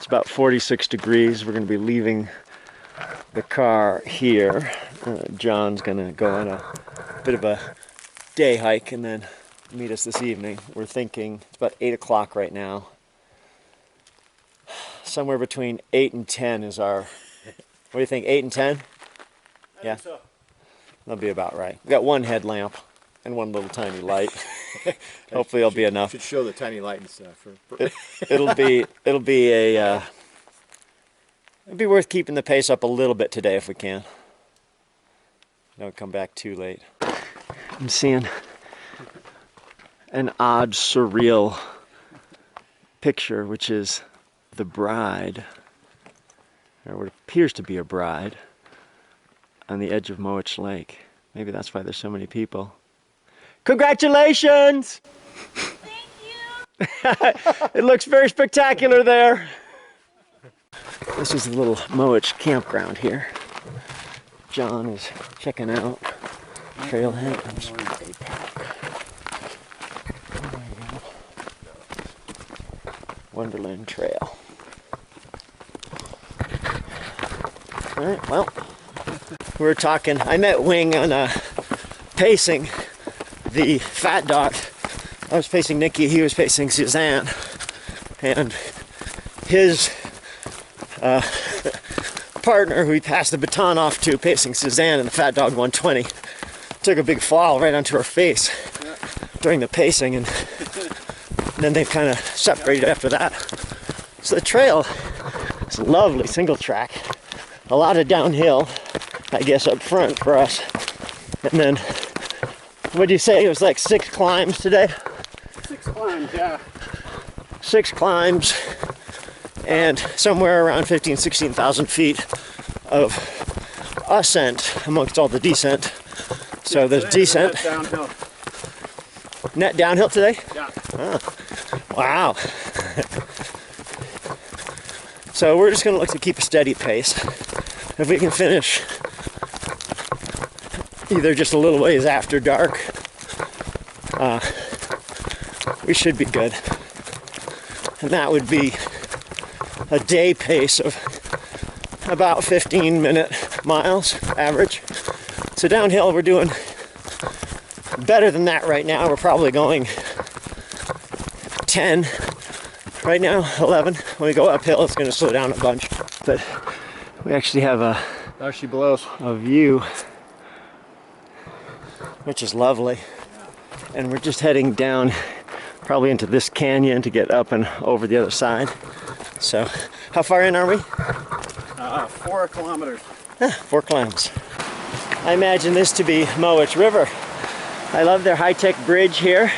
It's about 46 degrees. We're going to be leaving the car here. John's going to go on a bit of a day hike and then meet us this evening. We're thinking it's about 8 o'clock right now. Somewhere between 8 and 10 is our... What do you think, 8 and 10? Yeah, so. That'll be about right. We've got one headlamp and one little tiny light. Hopefully it'll be enough. Should show the tiny light and stuff. It'll be worth keeping the pace up a little bit today if we can. Don't come back too late. I'm seeing an odd, surreal picture, which is the bride, or what appears to be a bride, on the edge of Moich Lake. Maybe that's why there's so many people. Congratulations! Thank you! It looks very spectacular there. This is the little Moich campground here. John is checking out trailhead. Wonderland Trail. All right, well, we were talking. I met Wing on pacing the fat dog. I was pacing Nikki, he was pacing Suzanne, and his partner, who he passed the baton off to, pacing Suzanne in the fat dog 120, took a big fall right onto her face during the pacing, and then they kind of separated after that. So the trail is lovely, single track, a lot of downhill, I guess, up front for us. And then, what did you say? It was like 6 climbs today? 6 climbs, yeah. 6 climbs and somewhere around 15,000, 16,000 feet of ascent amongst all the descent. So yeah, there's descent. Downhill. Net downhill today? Yeah. Oh, wow. So we're just going to look to keep a steady pace. If we can finish either just a little ways after dark, we should be good. And that would be a day pace of about 15-minute miles average. So downhill we're doing better than that right now. We're probably going 10 right now, 11. When we go uphill it's going to slow down a bunch. But we actually have There she blows. a view which is lovely. And we're just heading down probably into this canyon to get up and over the other side. So, how far in are we? 4 kilometers. 4 kilometers. I imagine this to be Moich River. I love their high-tech bridge here.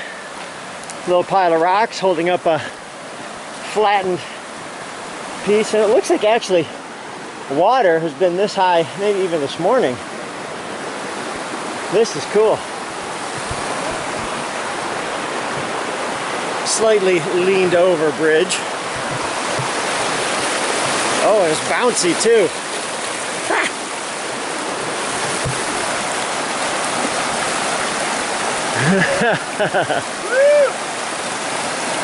Little pile of rocks holding up a flattened piece. And it looks like actually water has been this high, maybe even this morning. This is cool. Slightly leaned over bridge. Oh, and it's bouncy too. Ha!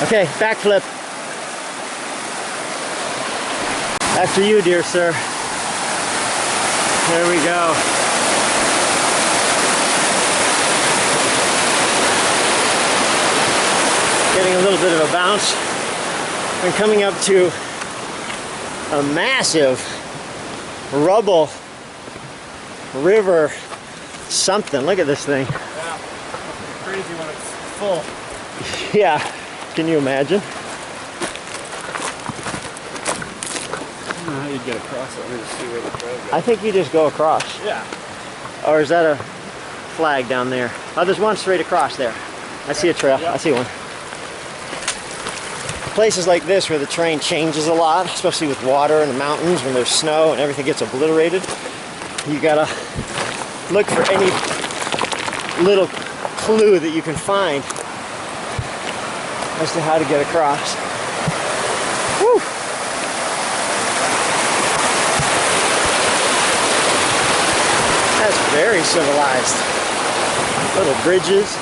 Okay, backflip. After you, dear sir. There we go. Getting a little bit of a bounce. And coming up to a massive rubble river something. Look at this thing. Yeah, it's crazy when it's full. Yeah, can you imagine? I don't know how you'd get across it. Let me just see where the trail goes. I think you just go across. Yeah. Or is that a flag down there? Oh, there's one straight across there. I see a trail. Yeah. I see one. Places like this where the terrain changes a lot, especially with water in the mountains when there's snow and everything gets obliterated, you gotta look for any little clue that you can find as to how to get across. Woo! That's very civilized. Little bridges.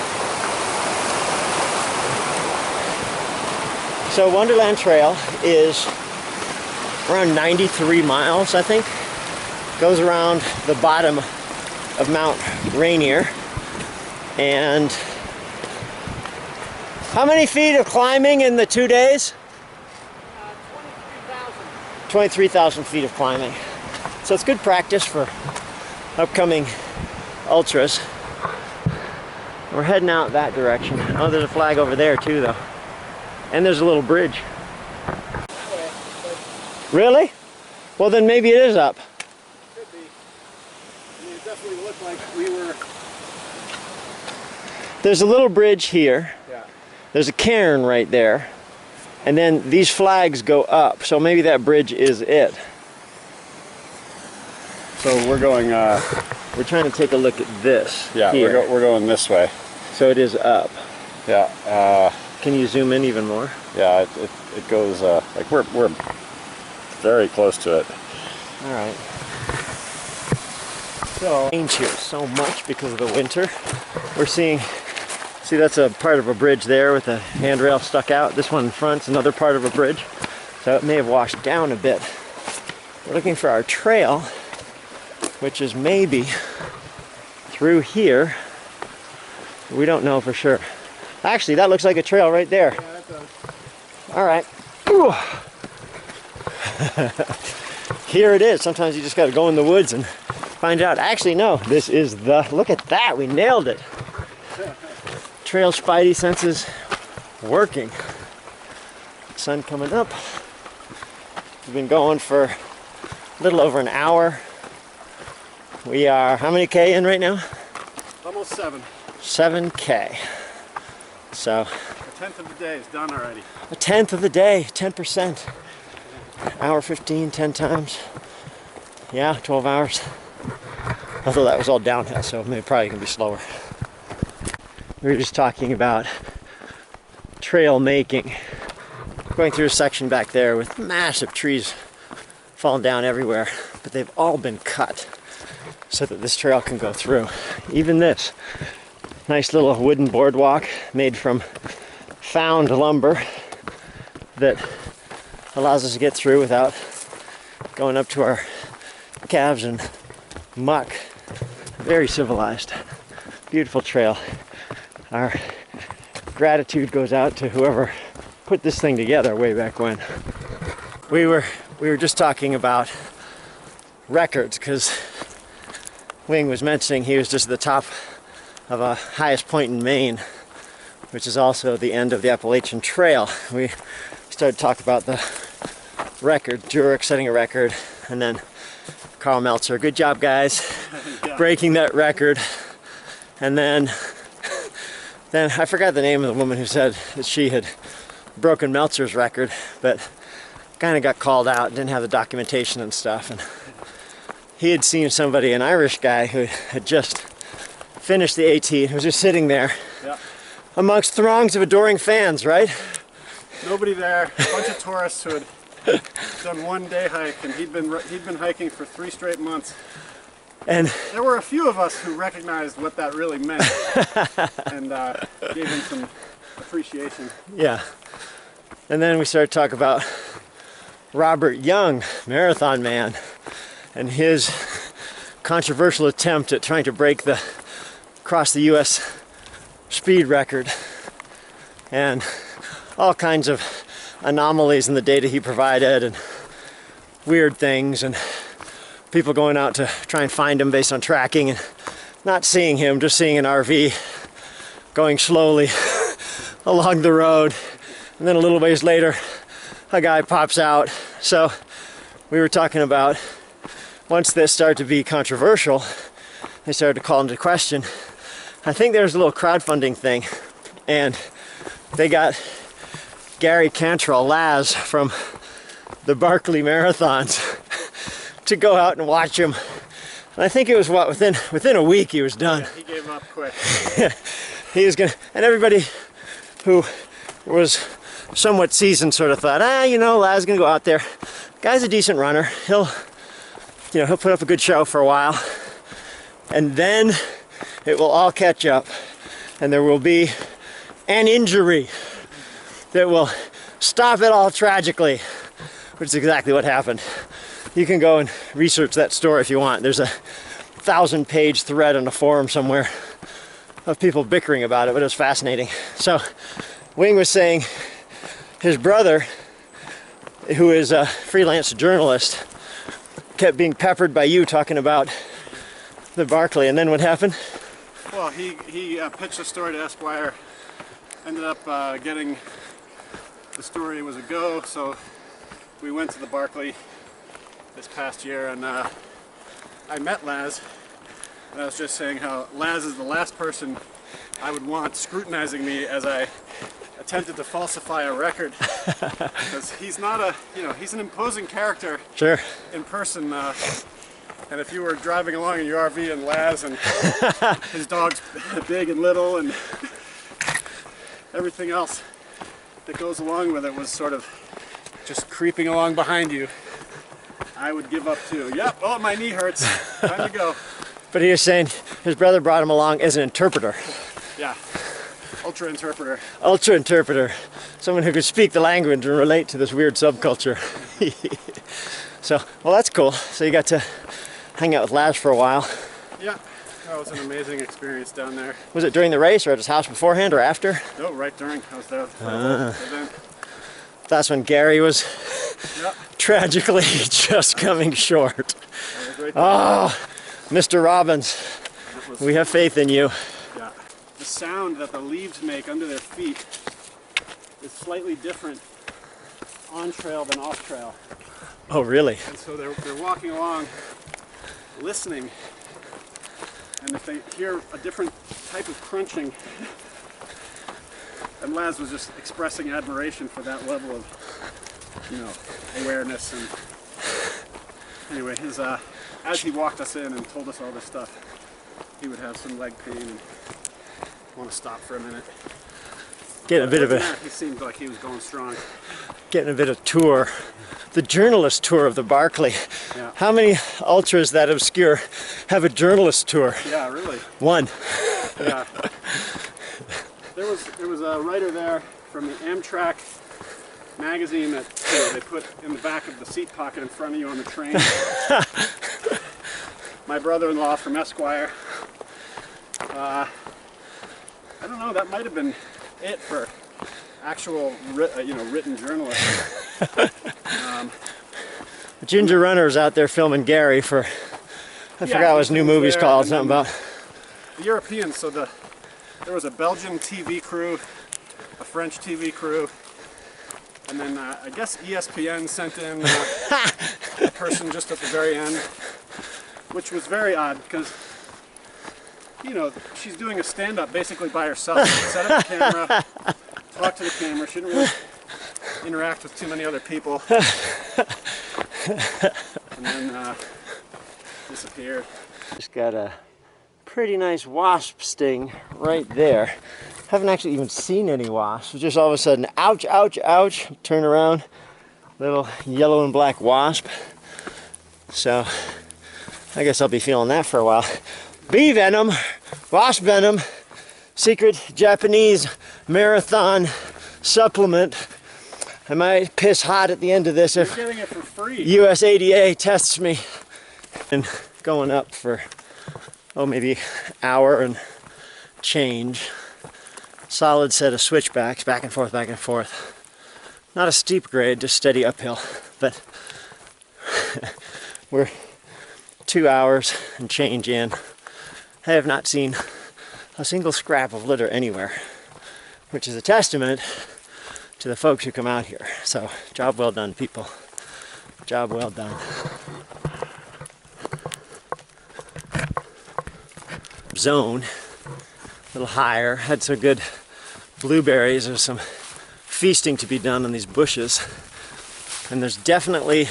So Wonderland Trail is around 93 miles, I think. Goes around the bottom of Mount Rainier. And how many feet of climbing in the 2 days? 23,000 feet of climbing. So it's good practice for upcoming ultras. We're heading out that direction. Oh, there's a flag over there too, though. And there's a little bridge. Really? Well, then maybe it is up. Could be. I mean, it definitely looked like we were... There's a little bridge here. Yeah. There's a cairn right there. And then these flags go up. So maybe that bridge is it. So we're going, We're trying to take a look at this. yeah, here. we're going this way. So it is up. Yeah, Can you zoom in even more? yeah, it goes, like we're very close to it. All right. So change here so much because of the winter. We're seeing, see, that's a part of a bridge there with a handrail stuck out. This one in front's another part of a bridge. So it may have washed down a bit. We're looking for our trail, which is maybe through here. We don't know for sure. Actually, that looks like a trail right there. Yeah, that does. All right. Ooh. Here it is. Sometimes you just got to go in the woods and find out. Actually, no, this is the, look at that. We nailed it. Trail spidey senses working. Sun coming up. We've been going for a little over an hour. We are, how many K in right now? Almost 7. 7K. So, A tenth of the day is done already. a tenth of the day, 10%. Hour 15, 10 times. Yeah, 12 hours. Although that was all downhill, so maybe probably gonna be slower. We were just talking about trail making. Going through a section back there with massive trees falling down everywhere, but they've all been cut so that this trail can go through. Even this nice little wooden boardwalk made from found lumber that allows us to get through without going up to our calves in muck. Very civilized. Beautiful trail. Our gratitude goes out to whoever put this thing together way back when. We were just talking about records because Wing was mentioning he was just at the top of a highest point in Maine, which is also the end of the Appalachian Trail. We started to talk about the record, Jurek setting a record, and then Carl Meltzer. Good job, guys, breaking that record. And then I forgot the name of the woman who said that she had broken Meltzer's record, but kind of got called out, didn't have the documentation and stuff. And he had seen somebody, an Irish guy who had just finished the AT, who was just sitting there amongst throngs of adoring fans, right? Nobody there, a bunch of tourists who had done one day hike, and he'd been hiking for 3 straight months. And there were a few of us who recognized what that really meant and gave him some appreciation. yeah. And then we started to talk about Robert Young, Marathon Man, and his controversial attempt at trying to break the across the US speed record, and all kinds of anomalies in the data he provided, and weird things, and people going out to try and find him based on tracking and not seeing him, just seeing an RV going slowly along the road. And then a little ways later, a guy pops out. So we were talking about once this started to be controversial, they started to call into question. I think there's a little crowdfunding thing, and they got Gary Cantrell, Laz from the Barkley Marathons, to go out and watch him. And I think it was within a week he was done. Yeah, he gave up quick. He was gonna, and everybody who was somewhat seasoned sort of thought, you know, Laz is gonna go out there. Guy's a decent runner. He'll put up a good show for a while, and then it will all catch up, and there will be an injury that will stop it all tragically. which is exactly what happened. You can go and research that story if you want. There's a 1,000-page thread on a forum somewhere of people bickering about it, but it was fascinating. So Wing was saying his brother, who is a freelance journalist, kept being peppered by you talking about the Barkley, and then what happened? Well, he pitched a story to Esquire, ended up getting the story was a go, so we went to the Barkley this past year, and I met Laz, and I was just saying how Laz is the last person I would want scrutinizing me as I attempted to falsify a record, because he's not a, he's an imposing character. Sure. In person, and if you were driving along in your RV and Laz and his dog's big and little and everything else that goes along with it was sort of just creeping along behind you, I would give up too. Yep, oh, my knee hurts, time to go. But he was saying his brother brought him along as an interpreter. Yeah, ultra interpreter. Ultra interpreter. Someone who could speak the language and relate to this weird subculture. So, well, that's cool. So you got to hang out with Laz for a while. Yeah, that was an amazing experience down there. Was it during the race or at his house beforehand or after? No, right during. I was there for the whole event. That's when Gary was Yep. tragically just coming short. I was right there. Oh, Mr. Robbins, we have faith in you. Yeah. The sound that the leaves make under their feet is slightly different on trail than off trail. Oh, really? And so they're walking along, listening, and if they hear a different type of crunching, and Laz was just expressing admiration for that level of, awareness. And anyway, as he walked us in and told us all this stuff, he would have some leg pain and want to stop for a minute. Getting a bit of He seemed like he was going strong. getting a bit of tour. The journalist tour of the Barkley. Yeah. How many ultras that obscure have a journalist tour? Yeah, really. One. Yeah. There was a writer there from the Amtrak magazine that they put in the back of the seat pocket in front of you on the train. My brother-in-law from Esquire. I don't know, that might have been it for actual written journalism. Ginger Runner's out there filming Gary for, I forgot what his new movie's called, something about. The Europeans, so there was a Belgian TV crew, a French TV crew, and then I guess ESPN sent in a person just at the very end, which was very odd because, she's doing a stand-up basically by herself. Set up the camera, talk to the camera. She didn't really interact with too many other people. And then disappeared. Just got a pretty nice wasp sting right there. Haven't actually even seen any wasps. Just all of a sudden, ouch, ouch, ouch. Turn around, little yellow and black wasp. So I guess I'll be feeling that for a while. Bee venom, wasp venom, secret Japanese marathon supplement. I might piss hot at the end of this if You're getting it for free. USADA tests me. And going up for, maybe hour and change. Solid set of switchbacks, back and forth, back and forth. Not a steep grade, just steady uphill. But we're 2 hours and change in. I have not seen a single scrap of litter anywhere, which is a testament to the folks who come out here. So, job well done, people. Job well done. Zone, a little higher, had some good blueberries. There's some feasting to be done on these bushes. And there's definitely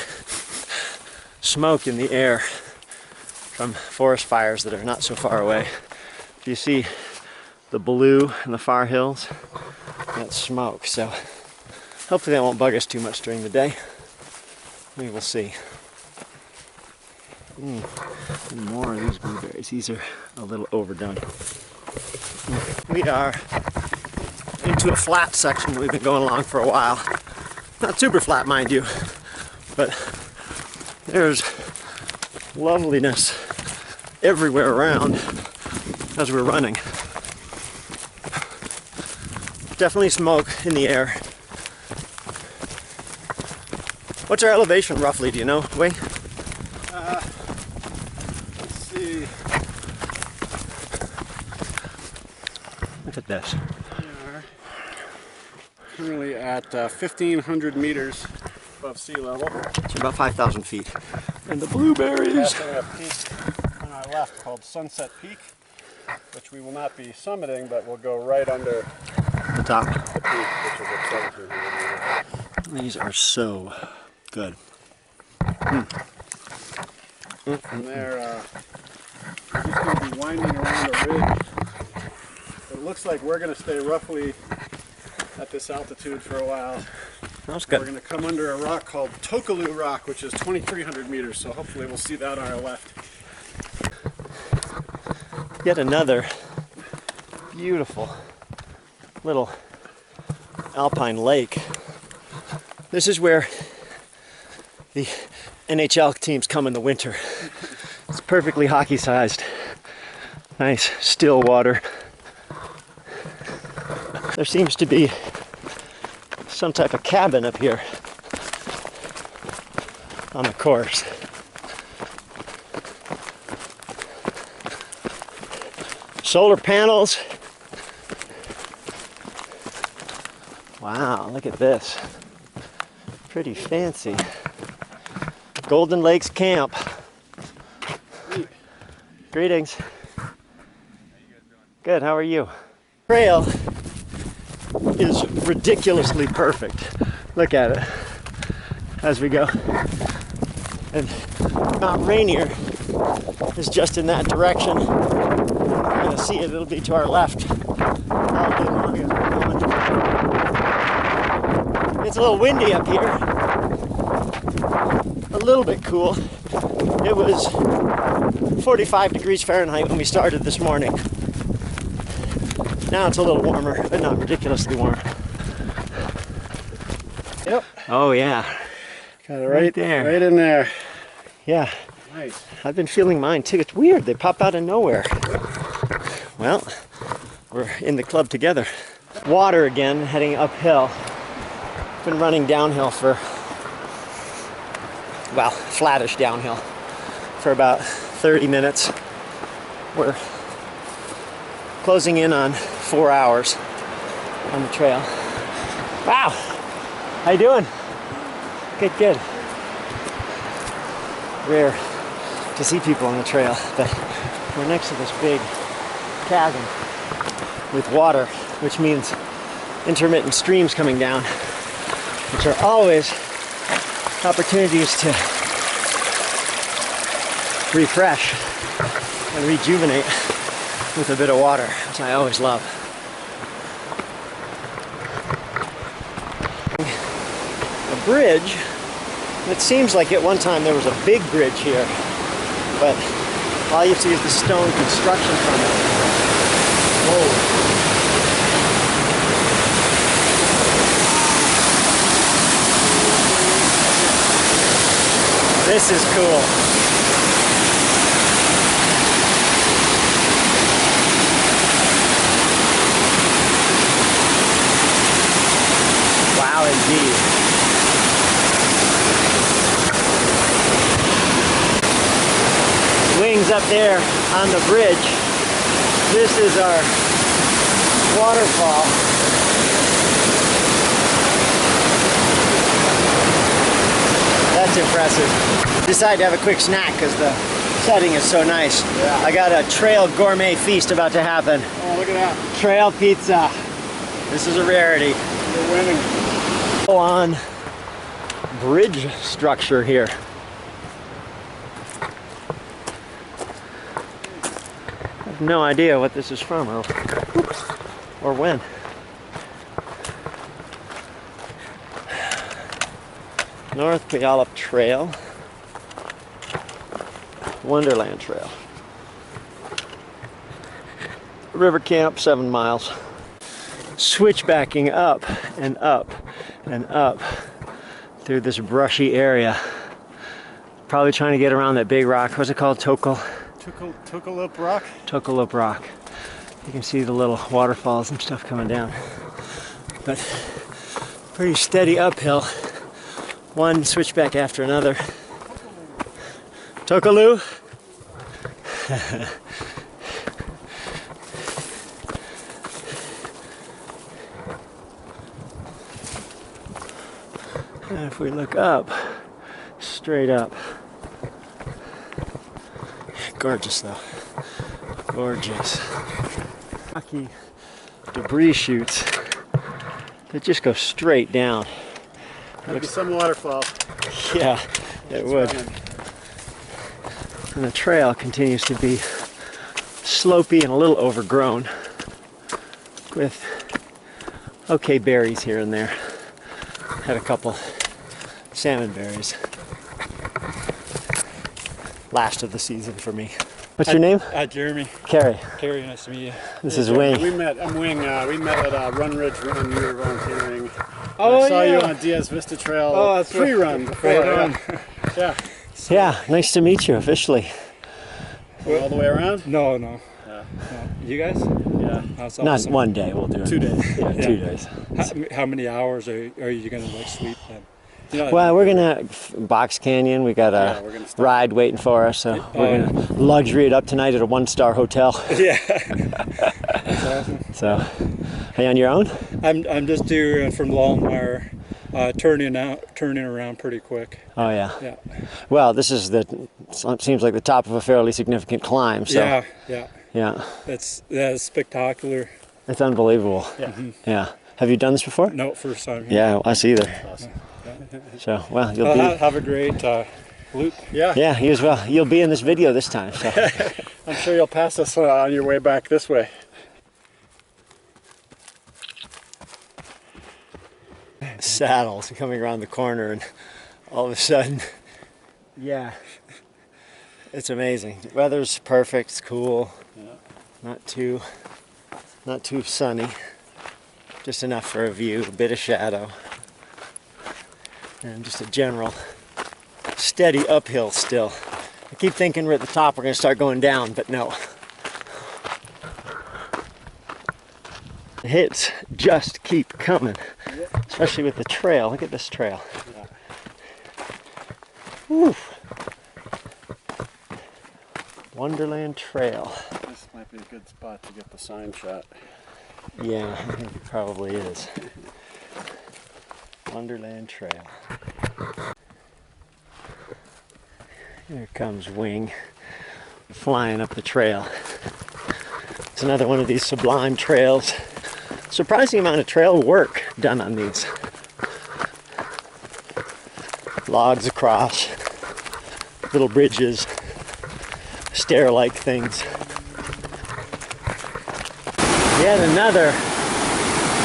smoke in the air from forest fires that are not so far away. If you see the blue in the far hills, that's smoke. So hopefully that won't bug us too much during the day. We will see. More of these blueberries. These are a little overdone. We are into a flat section. We've been going along for a while. Not super flat, mind you, But there's loveliness everywhere around as we're running. Definitely smoke in the air. What's our elevation roughly, do you know, Wayne? Let's see. Look at this. We are currently at 1,500 meters above sea level. It's about 5,000 feet. And the blueberries. Passing a peak on our left called Sunset Peak, which we will not be summiting, but we'll go right under The top. the peak, which is at 1,700 meters. These are so good. From there, we're just going to be winding around a ridge. It looks like we're going to stay roughly at this altitude for a while. That's We're good. going to come under a rock called Tokaloo Rock, which is 2,300 meters, so hopefully we'll see that on our left. Yet another beautiful little alpine lake. This is where the NHL teams come in the winter. It's perfectly hockey sized. Nice still water. There seems to be some type of cabin up here on the course. Solar panels. Wow, look at this. Pretty fancy. Golden Lakes Camp. Greetings. Good, how are you? Trail is ridiculously perfect. Look at it as we go. And Mount Rainier is just in that direction. You're gonna see it, it'll be to our left all day long as we're going. It's a little windy up here. A little bit cool. It was 45 degrees Fahrenheit when we started this morning. Now it's a little warmer, but not ridiculously warm. Yep. Oh yeah. Got it Right there. Right in there. Yeah. Nice. I've been feeling mine too. It's weird. They pop out of nowhere. Well, we're in the club together. Water again, heading uphill. Been running downhill for, well, flattish downhill for about 30 minutes. We're closing in on 4 hours on the trail. Wow. How you doing? Good, good. Rare to see people on the trail, but we're next to this big chasm with water, which means intermittent streams coming down, which are always opportunities to refresh and rejuvenate with a bit of water, which I always love. A bridge. It seems like at one time there was a big bridge here, but all you see is the stone construction from it. Whoa. This is cool. Wow, indeed. Wings up there on the bridge. This is our waterfall. That's impressive. Decided to have a quick snack because the setting is so nice. Yeah. I got a trail gourmet feast about to happen. Oh, look at that. Trail pizza. This is a rarity. We're winning. Go on bridge structure here. I have no idea what this is from or when. North Puyallup Trail, Wonderland Trail. River camp, 7 miles. Switchbacking up and up and up through this brushy area. Probably trying to get around that big rock. What's it called? Tokalope Rock? Tokalope Rock. You can see the little waterfalls and stuff coming down. But pretty steady uphill. One switchback after another. Tokaloo. And if we look up, straight up. Gorgeous though. Gorgeous. Rocky debris chutes that just go straight down. Maybe some waterfall. Yeah, it would. And the trail continues to be slopey and a little overgrown with okay berries here and there. Had a couple salmon berries. Last of the season for me. What's your name? Jeremy. Carrie. Carrie, nice to meet you. This is Wing. I'm Wing. We met at Run Ridge when you were volunteering. Oh, I saw yeah. you on Diaz Vista Trail that's pre-run before. Right on. Yeah. Yeah, nice to meet you officially. All the way around? No. Yeah. No. You guys? Yeah. That's Not awesome. one day, we'll do it. 2 days. Yeah, Yeah. 2 days. How many hours are you gonna like sleep then? You know, Well, we're gonna Box Canyon. We got Yeah, a we're gonna stop. ride waiting for us, so we're gonna luxury it up tonight at a 1-star hotel. yeah. That's awesome. So, are you on your own? I'm just due from Longmire, turning around pretty quick. Oh yeah. Yeah. Well, this is seems like the top of a fairly significant climb. So Yeah. yeah, That's spectacular. it's unbelievable. Yeah. Yeah. Have you done this before? No, first time here. Yeah, us either. Awesome. So, well, you'll Well, be. have a great loop. Yeah. Yeah, you as well. You'll be in this video this time. So. I'm sure you'll pass us on your way back this way. Saddles coming around the corner, and all of a sudden, yeah, it's amazing. The weather's perfect. It's cool. Yeah. Not too sunny. Just enough for a view, a bit of shadow, and just a general steady uphill still. I keep thinking we're at the top, we're going to start going down, but no. The hits just keep coming, especially with the trail. Look at this trail. Woo. Wonderland Trail. This might be a good spot to get the sign shot. Yeah, I think it probably is. Wonderland Trail. Here comes Wing, flying up the trail. It's another one of these sublime trails. Surprising amount of trail work done on these. Logs across, little bridges, stair-like things. Yet another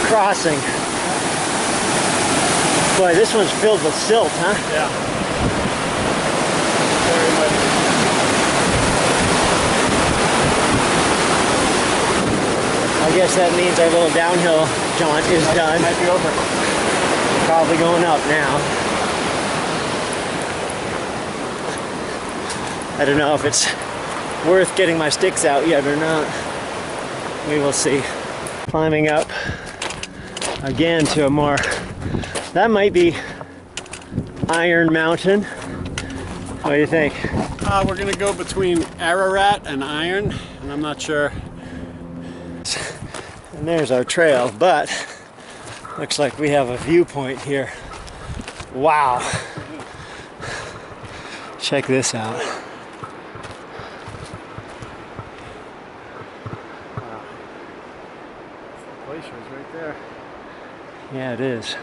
crossing. Boy, this one's filled with silt, huh? Yeah. Very much. I guess that means our little downhill jaunt is done. Might be over. Probably going up now. I don't know if it's worth getting my sticks out yet or not. We will see. Climbing up again to a more, that might be Iron Mountain. What do you think? We're gonna go between Ararat and Iron, and I'm not sure. And there's our trail, but looks like we have a viewpoint here. Wow. Check this out. Glacier's right there. Yeah, it is.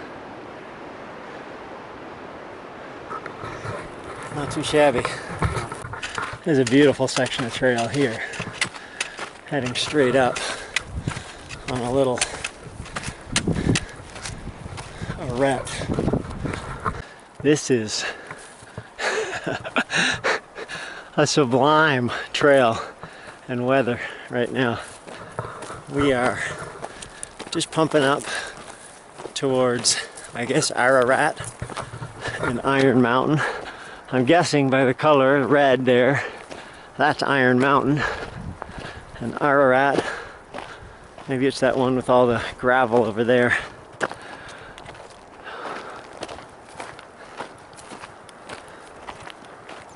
Not too shabby. There's a beautiful section of trail here, heading straight up on a little arête. This is a sublime trail and weather right now. We are just pumping up towards, I guess, Ararat, and Iron Mountain. I'm guessing by the color, red there, that's Iron Mountain. And Ararat, maybe it's that one with all the gravel over there.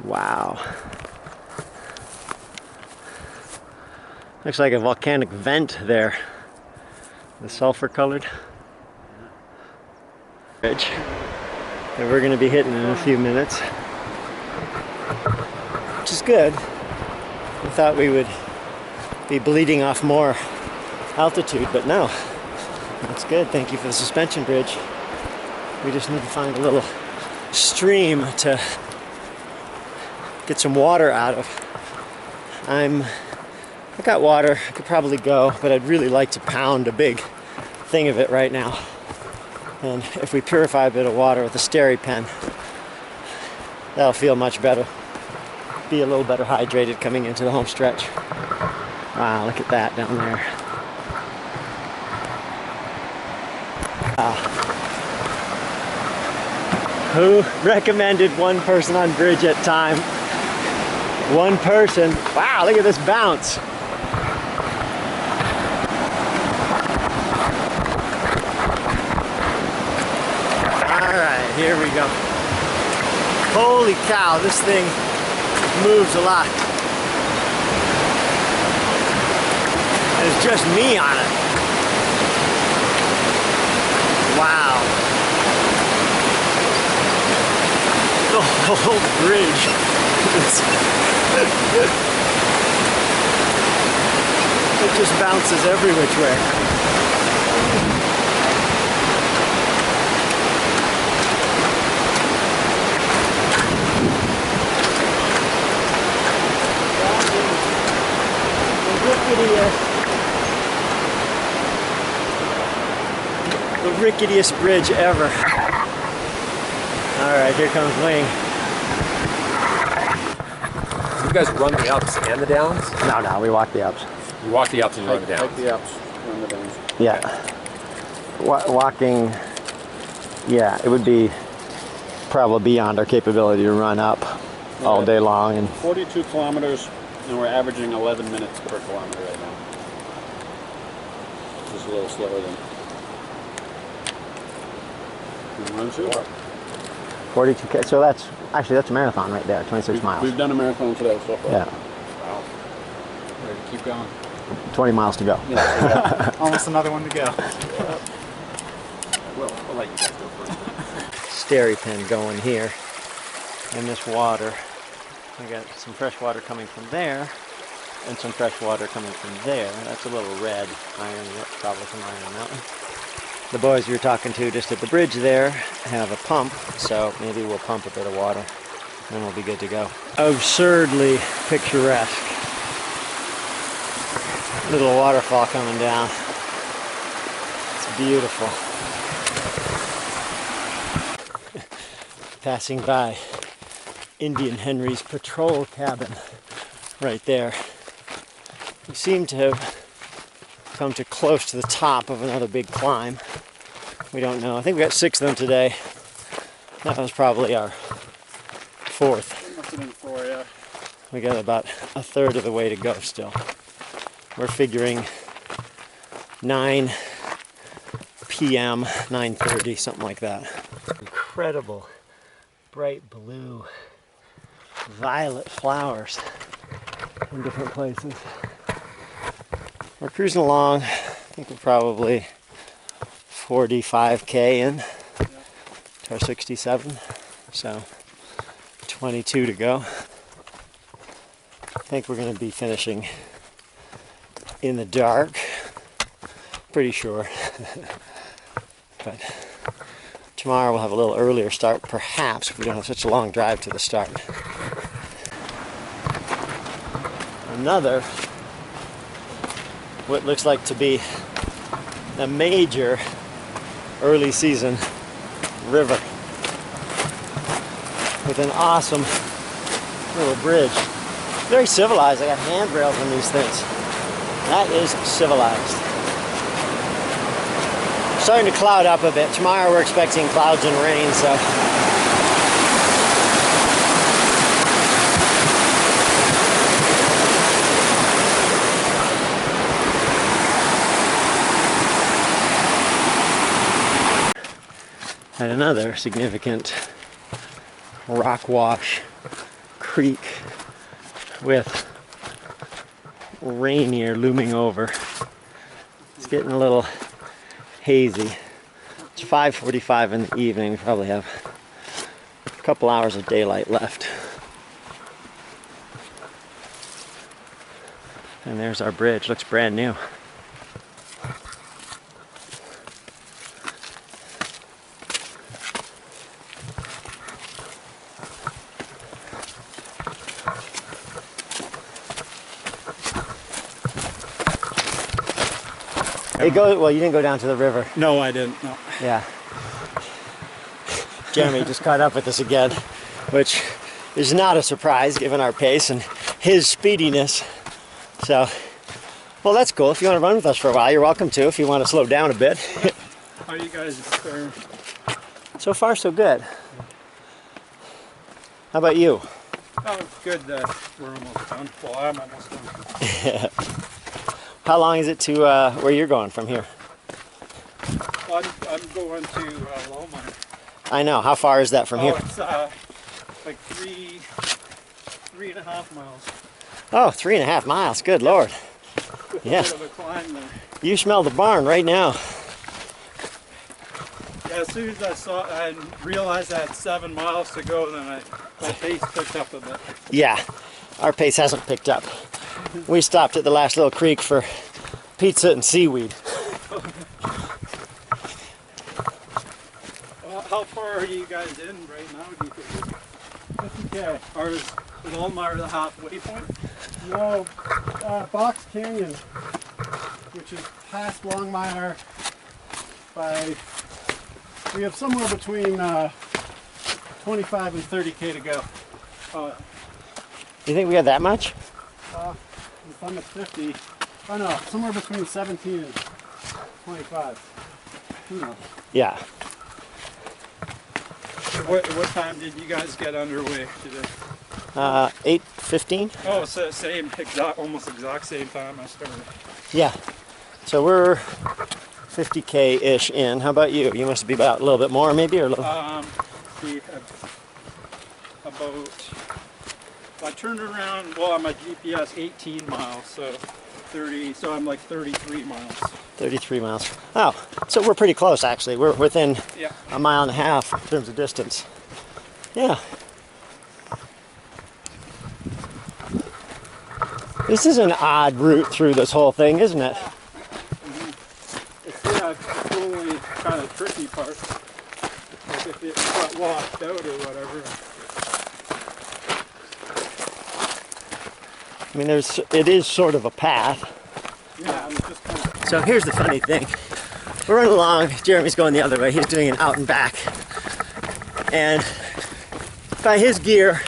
Wow. Looks like a volcanic vent there. The sulfur colored ridge that we're going to be hitting in a few minutes, which is good. I thought we would be bleeding off more altitude, but no, that's good. Thank you for the suspension bridge. We just need to find a little stream to get some water out of. I got water, I could probably go, but I'd really like to pound a big thing of it right now. And if we purify a bit of water with a steri pen, that'll feel much better. Be a little better hydrated coming into the home stretch. Wow, look at that down there. Wow. Who recommended one person on bridge at time? One person. Wow, look at this bounce. Alright, here we go. Holy cow, this thing moves a lot. There's just me on it. Wow. The whole bridge. It just bounces every which way. The ricketiest bridge ever. Alright, here comes Wing. You guys run the ups and the downs? No, we walk the ups. You walk the ups and you run the downs? Take the ups, run the downs. Yeah. Walking, yeah, it would be probably beyond our capability to run up all day long. And 42 kilometers, and we're averaging 11 minutes per kilometer right now. Just a little slower than. Run through. 42K, so that's a marathon right there, 26 miles. We've done a marathon today so far. Yeah. Wow. Ready to keep going. 20 miles to go. Yeah. Almost another one to go. I'll let you guys go first. Steri pen going here in this water. We got some fresh water coming from there and some fresh water coming from there. That's a little red iron, probably from Iron Mountain. The boys you're talking to just at the bridge there have a pump, so maybe we'll pump a bit of water and we'll be good to go. Absurdly picturesque. Little waterfall coming down. It's beautiful. Passing by Indian Henry's patrol cabin right there. We seem to have come to close to the top of another big climb. We don't know. I think we got 6 of them today. That was probably our 4th. Must have been 4, yeah. We got about a third of the way to go still. We're figuring 9 p.m., 9:30, something like that. Incredible bright blue, violet flowers in different places. We're cruising along. I think we're probably 45K in to our 67, so 22 to go. I think we're going to be finishing in the dark, pretty sure. But tomorrow we'll have a little earlier start, perhaps, if we don't have such a long drive to the start. Another, what looks like to be a major early season river with an awesome little bridge. Very civilized. I got handrails on these things. That is civilized. Starting to cloud up a bit. Tomorrow we're expecting clouds and rain, so another significant rock wash creek with Rainier looming over. It's getting a little hazy. It's 5:45 in the evening. We probably have a couple hours of daylight left. And there's our bridge. Looks brand new. Well, you didn't go down to the river. No, I didn't. No. Yeah. Jeremy just caught up with us again, which is not a surprise given our pace and his speediness. So, well, that's cool. If you want to run with us for a while, you're welcome to. If you want to slow down a bit. How are you guys faring? So far, so good. How about you? Oh, good. We're almost done. Well, I'm almost done. How long is it to where you're going from here? Well, I'm going to Longmire. I know. How far is that from here? It's like 3.5 miles. Oh, 3.5 miles. Good Lord. Yes. Bit of a climb there. You smell the barn right now. Yeah, as soon as I realized I had 7 miles to go, then my pace picked up a bit. Yeah, our pace hasn't picked up. We stopped at the last little creek for pizza and seaweed. How far are you guys in right now, do you think? 50K. Or is Longmire the halfway point? No, Box Canyon, which is past Longmire we have somewhere between 25 and 30K to go. You think we got that much? If I'm at 50, oh no, somewhere between 17 and 25. Who knows? Yeah. What time did you guys get underway today? 8:15? Oh, it's the same, almost exact same time I started. Yeah. So we're 50K-ish in. How about you? You must be about a little bit more, maybe, or a little. I turned around. Well, on my GPS, 18 miles, so 30. So I'm like 33 miles. 33 miles. Oh, so we're pretty close, actually. We're within Yeah. a mile and a half in terms of distance. Yeah. This is an odd route through this whole thing, isn't it? It's the only kind of tricky part. Like if it got washed out or whatever. I mean, it is sort of a path. Yeah, it's just kind of. So here's the funny thing. We're running along, Jeremy's going the other way, he's doing an out and back. And by his gear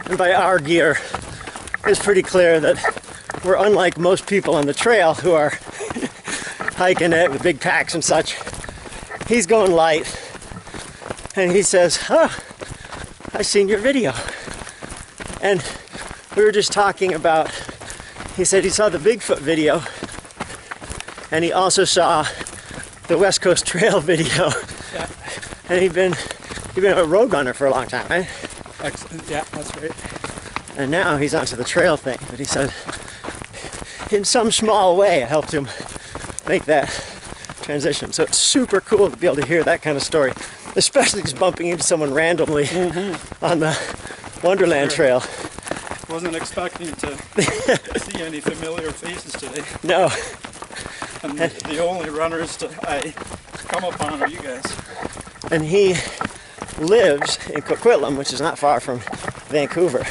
and by our gear, it's pretty clear that we're unlike most people on the trail who are hiking it with big packs and such. He's going light, and he says, "Oh, I've seen your video." And we were just talking about, he said he saw the Bigfoot video, and he also saw the West Coast Trail video. Yeah. And he'd been a road runner for a long time, right? Excellent. Yeah, that's right. And now he's onto the trail thing. But he said, in some small way, I helped him make that transition. So it's super cool to be able to hear that kind of story, especially just bumping into someone randomly on the Wonderland Trail. Wasn't expecting to see any familiar faces today. No. And the only runners I come upon are you guys. And he lives in Coquitlam, which is not far from Vancouver,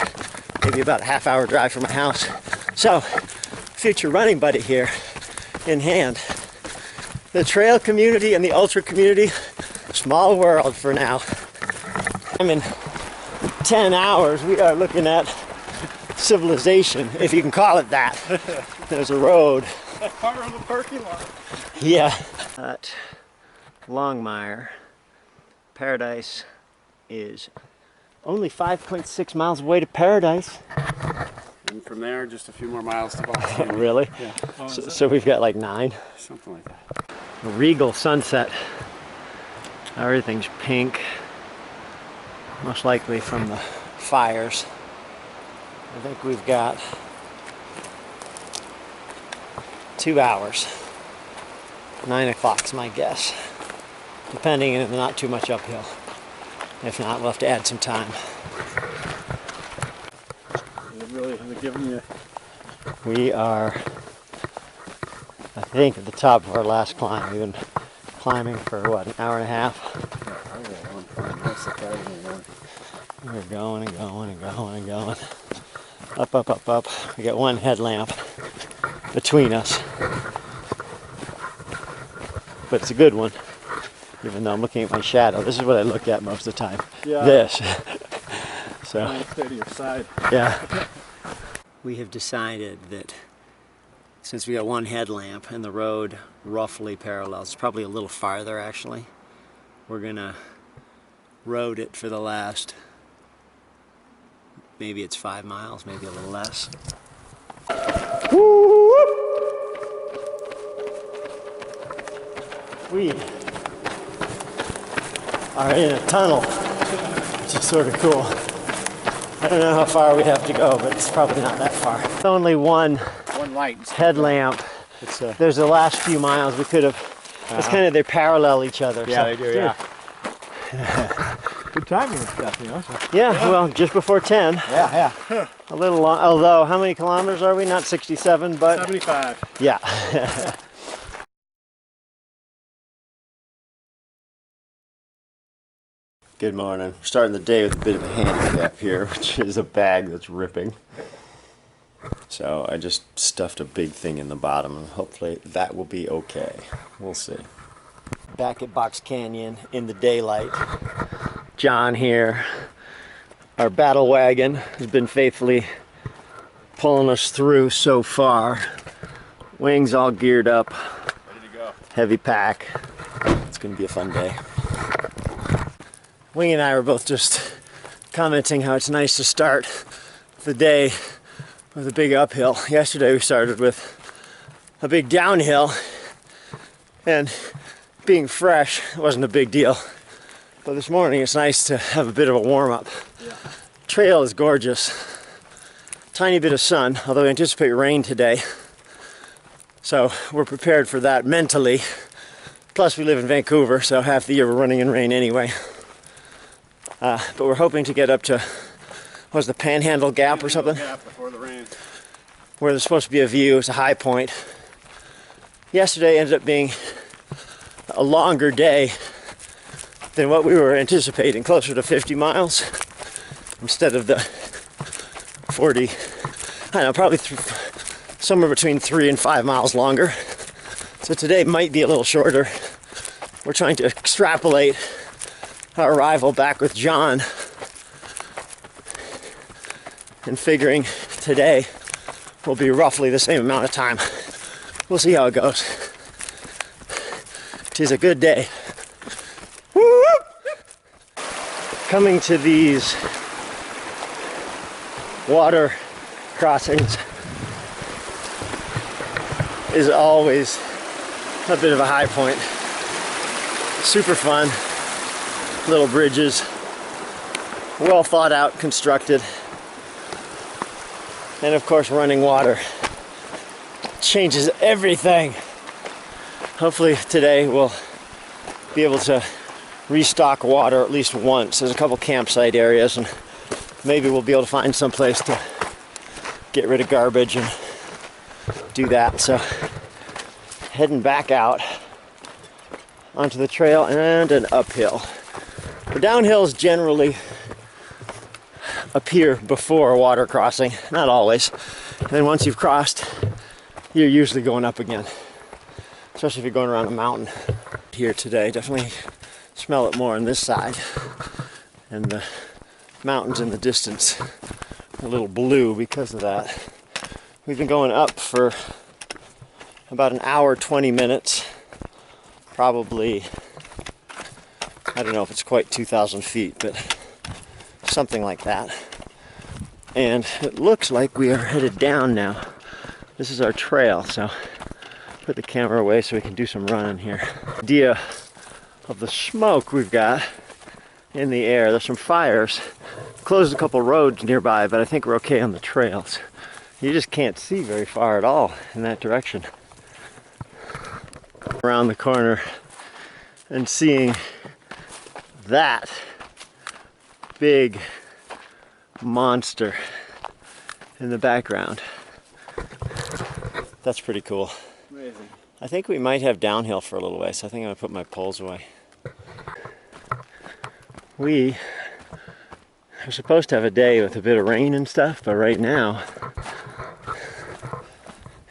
maybe about a half-hour drive from my house. So, future running buddy here in hand. The trail community and the ultra community, small world for now. In 10 hours, we are looking at civilization, if you can call it that. There's a road. That car on the parking lot. Yeah. At Longmire, Paradise is only 5.6 miles away to Paradise. And from there, just a few more miles to Box Canyon. Really? Yeah, So we've got like 9. something like that. A regal sunset Everything's pink, most likely from the fires. I think we've got 2 hours. 9 o'clock's my guess, depending on not too much uphill. If not, we'll have to add some time. Really have given you. We are, I think, at the top of our last climb. We've been climbing for what, an hour and a half? We're going and going and going and going. Up, up, up, up. We got one headlamp between us. But it's a good one, even though I'm looking at my shadow. This is what I look at most of the time. Yeah. This. So, Stay to your side. yeah. We have decided that since we got one headlamp and the road roughly parallels, it's probably a little farther actually, we're gonna road it for the last, maybe it's 5 miles, maybe a little less. We are in a tunnel, which is sort of cool. I don't know how far we have to go, but it's probably not that far. It's only one light. headlamp. There's the last few miles we could have. It's kind of, they parallel each other. Yeah, they do, yeah. Good timing and stuff, you know. So. Yeah, well, just before 10. Yeah. A little long, although how many kilometers are we? Not 67, but 75. yeah. Good morning. We're starting the day with a bit of a handicap here, which is a bag that's ripping. So I just stuffed a big thing in the bottom, and hopefully that will be okay. We'll see. Back at Box Canyon in the daylight. John here, our battle wagon, has been faithfully pulling us through so far. Wings all geared up. Ready to go. Heavy pack. It's going to be a fun day. Wing and I were both just commenting how it's nice to start the day with a big uphill. Yesterday we started with a big downhill, and being fresh wasn't a big deal. But this morning it's nice to have a bit of a warm-up. Yeah. Trail is gorgeous. Tiny bit of sun, although we anticipate rain today. So we're prepared for that mentally. Plus we live in Vancouver, so half the year we're running in rain anyway. But we're hoping to get up to, what was the Panhandle Gap or something? Gap before the rain. Where there's supposed to be a view. It's a high point. Yesterday ended up being a longer day than what we were anticipating, closer to 50 miles instead of the 40, I don't know, probably somewhere between 3 and 5 miles longer. So today might be a little shorter. We're trying to extrapolate our arrival back with John and figuring today will be roughly the same amount of time. We'll see how it goes. Tis a good day. Woo! Coming to these water crossings is always a bit of a high point. Super fun. Little bridges, well thought out, constructed, and of course running water changes everything. Hopefully today we'll be able to restock water at least once. There's a couple campsite areas, and maybe we'll be able to find some place to get rid of garbage and do that. So heading back out onto the trail and an uphill. The downhills generally appear before a water crossing, not always. And then once you've crossed, you're usually going up again, especially if you're going around a mountain. Here today, definitely smell it more on this side, and the mountains in the distance are a little blue because of that. We've been going up for about an hour, 20 minutes, probably, I don't know if it's quite 2,000 feet, but something like that. And it looks like we are headed down now. This is our trail, so put the camera away so we can do some running here. Idea of the smoke we've got in the air. There's some fires. Closed a couple roads nearby, but I think we're okay on the trails. You just can't see very far at all in that direction. Around the corner and seeing that big monster in the background. That's pretty cool. Amazing. I think we might have downhill for a little way, so I think I'm gonna put my poles away. We are supposed to have a day with a bit of rain and stuff, but right now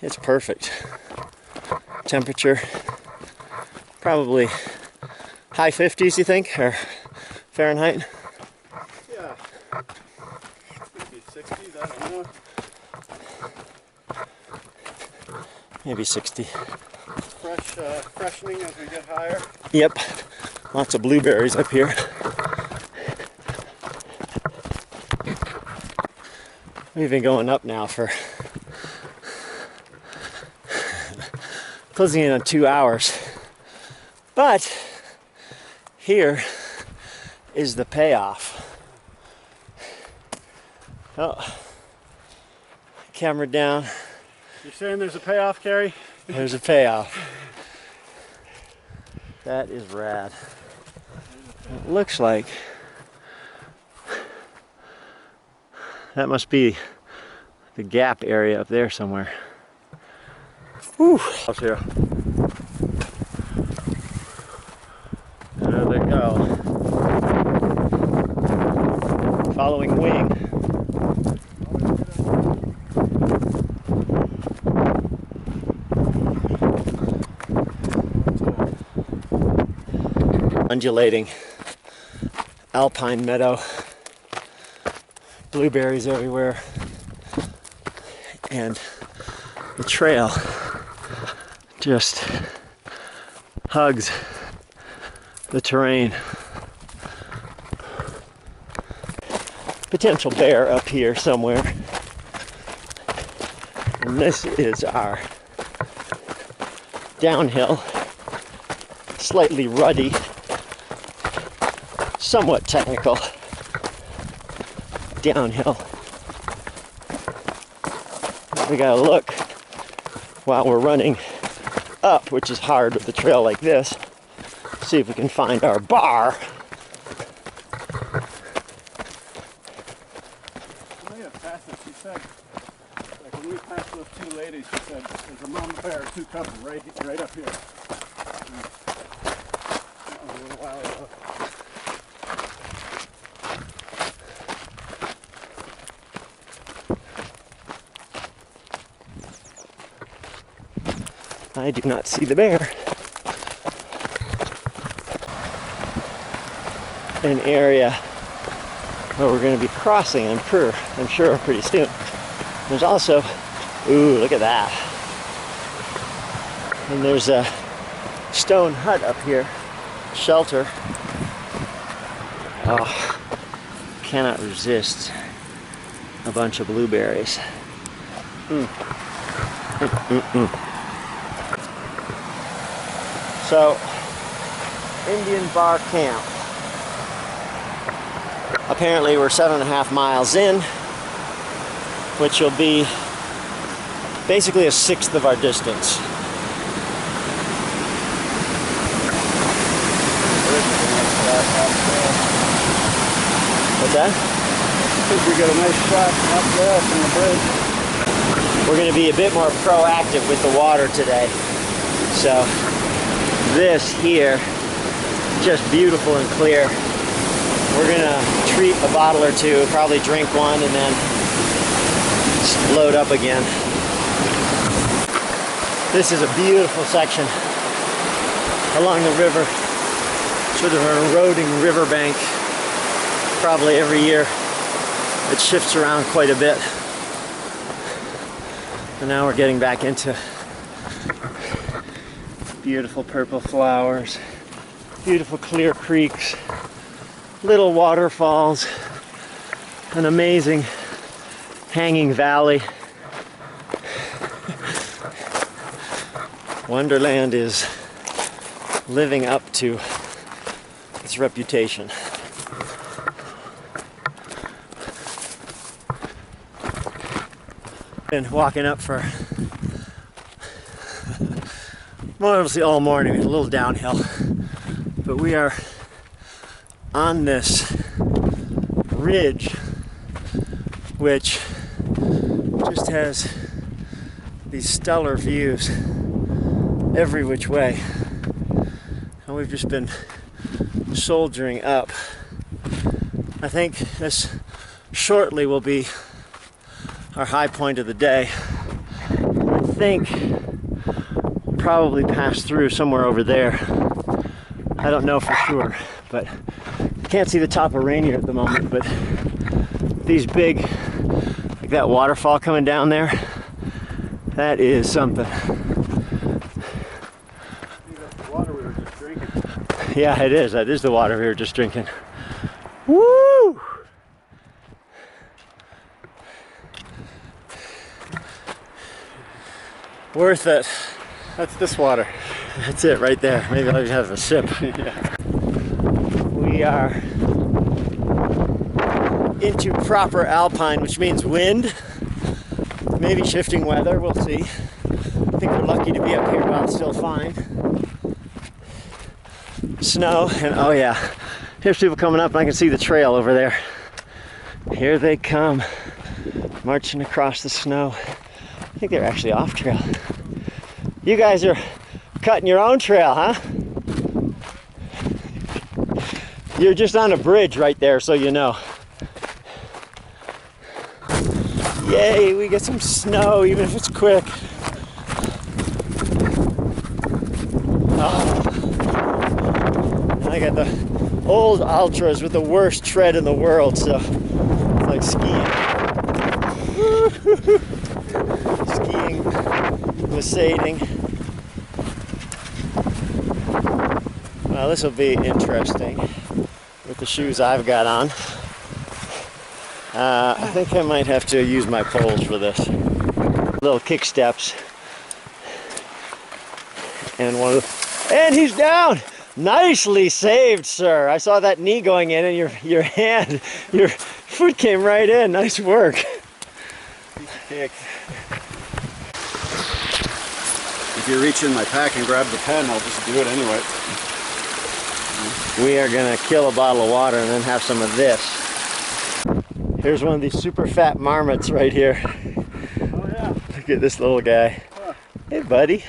it's perfect. Temperature probably high 50s, you think, or Fahrenheit? Yeah. Maybe 60s, I don't know. Maybe 60. Freshening as we get higher. Yep, lots of blueberries up here. We've been going up now for closing in on 2 hours. But here is the payoff. Oh, camera down. You're saying there's a payoff, Carrie? There's a payoff. That is rad. It looks like that must be the gap area up there somewhere. Whew. Out here. There they go. Following wing. Undulating alpine meadow, blueberries everywhere, and the trail just hugs the terrain. Potential bear up here somewhere, and this is our downhill, slightly ruddy, somewhat technical downhill. We gotta look while we're running up, which is hard with a trail like this. See if we can find our bar. I may have passed it. She said, like when we passed those two ladies, she said, there's a mama bear, two cubs right up here. That was a little while ago. I do not see the bear. An area where we're going to be crossing, I'm sure pretty soon. There's also, ooh, look at that. And there's a stone hut up here, shelter. Oh, cannot resist a bunch of blueberries. So, Indian Bar Camp. Apparently we're 7.5 miles in, which will be basically a sixth of our distance. What's that? I think we got a nice shot up there from the bridge. We're going to be a bit more proactive with the water today. So this here, just beautiful and clear. We're going to treat a bottle or two, probably drink one, and then load up again. This is a beautiful section along the river, sort of an eroding riverbank. Probably every year it shifts around quite a bit. And now we're getting back into beautiful purple flowers, beautiful clear creeks, little waterfalls, an amazing hanging valley. Wonderland is living up to this reputation. Been walking up for mostly all morning, a little downhill, but we are on this ridge which just has these stellar views every which way, and we've just been soldiering up. I think this shortly will be our high point of the day. I think we'll probably pass through somewhere over there. I don't know for sure, but I can't see the top of Rainier at the moment, but these big, like that waterfall coming down there, that is something. The water we were just drinking. Yeah, it is. That is the water we were just drinking. Woo! Worth it. That's this water. That's it right there. Maybe I'll have a sip. Yeah. We are into proper alpine, which means wind, maybe shifting weather, we'll see. I think we're lucky to be up here while it's still fine. Snow, and oh yeah, here's people coming up, and I can see the trail over there. Here they come, marching across the snow. I think they're actually off trail. You guys are cutting your own trail, huh? You're just on a bridge right there, so you know. Yay, we get some snow, even if it's quick. Oh. I got the old Ultras with the worst tread in the world, so it's like skiing. Skiing, glissading. Well, this will be interesting with the shoes I've got on. I think I might have to use my poles for this. Little kick steps. And and he's down! Nicely saved, sir. I saw that knee going in and your foot came right in. Nice work. Kick. If you reach in my pack and grab the pen, I'll just do it anyway. We are gonna kill a bottle of water and then have some of this. Here's one of these super fat marmots right here. Oh yeah. Look at this little guy. Huh. Hey buddy,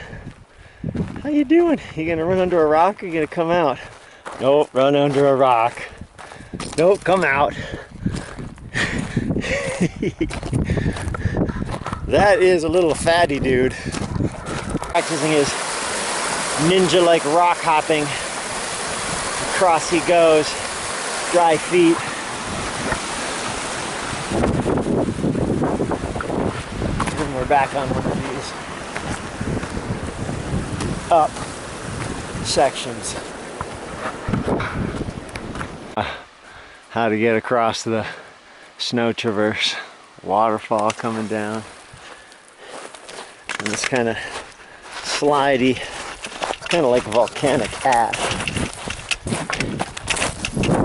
how you doing? You gonna run under a rock or you gonna come out? Nope, run under a rock. Nope, come out. That is a little fatty dude. Practicing his ninja-like rock hopping. Across he goes, dry feet. And we're back on one of these up sections. How to get across the snow traverse. Waterfall coming down. And this kind of slidey, it's kind of like a volcanic ash.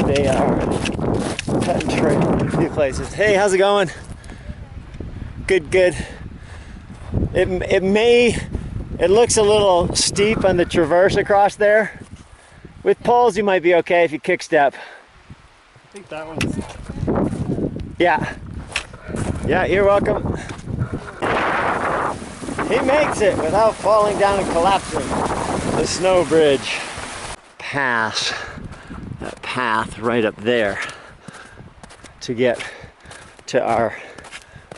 They are cutting trail in a few places. Hey, how's it going? Good, good. It looks a little steep on the traverse across there. With poles, you might be okay if you kick step. I think that one's... Yeah. Yeah, you're welcome. He makes it without falling down and collapsing. The snow bridge. Pass. That path right up there to get to our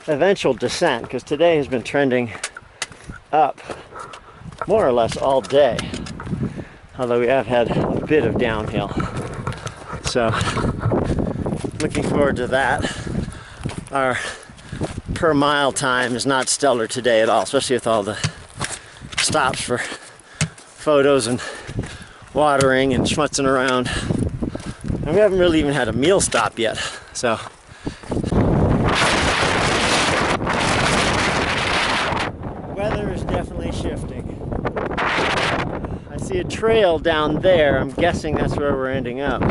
eventual descent, because today has been trending up more or less all day, although we have had a bit of downhill. So looking forward to that. Our per mile time is not stellar today at all, especially with all the stops for photos and watering and schmutzing around. And we haven't really even had a meal stop yet, so. Weather is definitely shifting. I see see a trail down there. I'm guessing that's where we're ending up.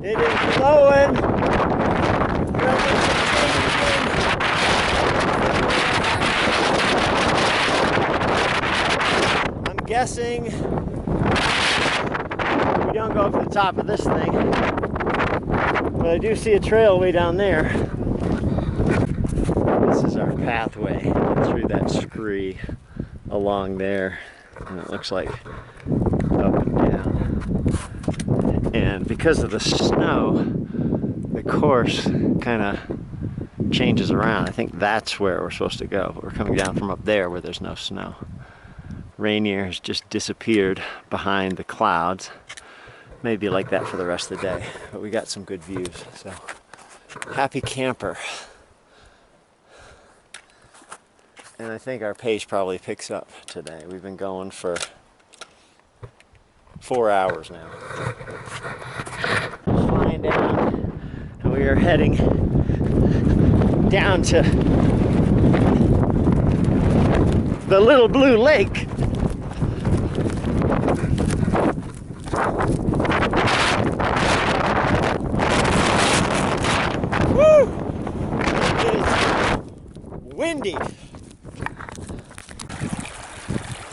It is blowing. I'm guessing we don't go up to the top of this thing, but I do see a trail way down there. This is our pathway through that scree along there, and it looks like up and down. And because of the snow, the course kind of changes around. I think that's where we're supposed to go. We're coming down from up there where there's no snow. Rainier has just disappeared behind the clouds. Maybe like that for the rest of the day, but we got some good views, so happy camper. And I think our pace probably picks up today. We've been going for 4 hours now. Flying down, and we are heading down to the Little Blue Lake. Woo! It is windy.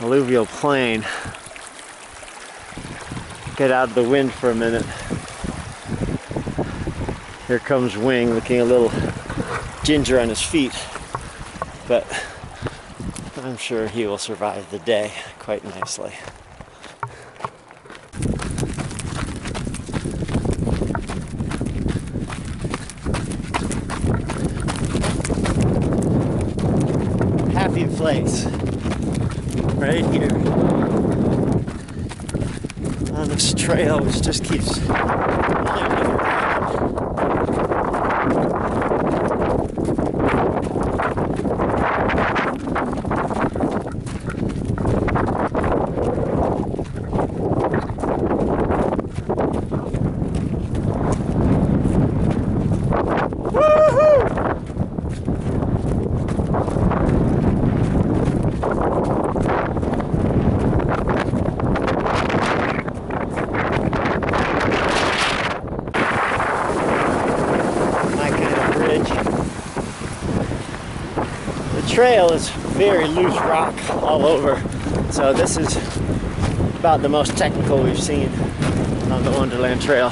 Alluvial plain. Get out of the wind for a minute. Here comes Wing, looking a little ginger on his feet, but I'm sure he will survive the day quite nicely. Happy place. Right here on this trail, which just keeps winding around. Trail is very loose rock all over, so this is about the most technical we've seen on the Wonderland Trail.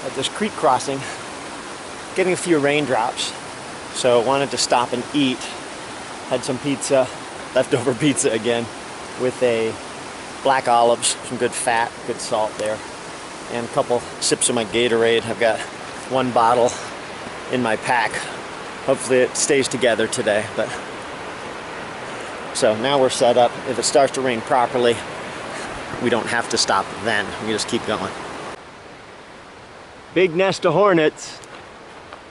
At this creek crossing, getting a few raindrops, so wanted to stop and eat. Had some pizza, leftover pizza again, with a black olives, some good fat, good salt there, and a couple sips of my Gatorade. I've got one bottle in my pack. Hopefully it stays together today. But so now we're set up. If it starts to rain properly, we don't have to stop then. We can just keep going. Big nest of hornets.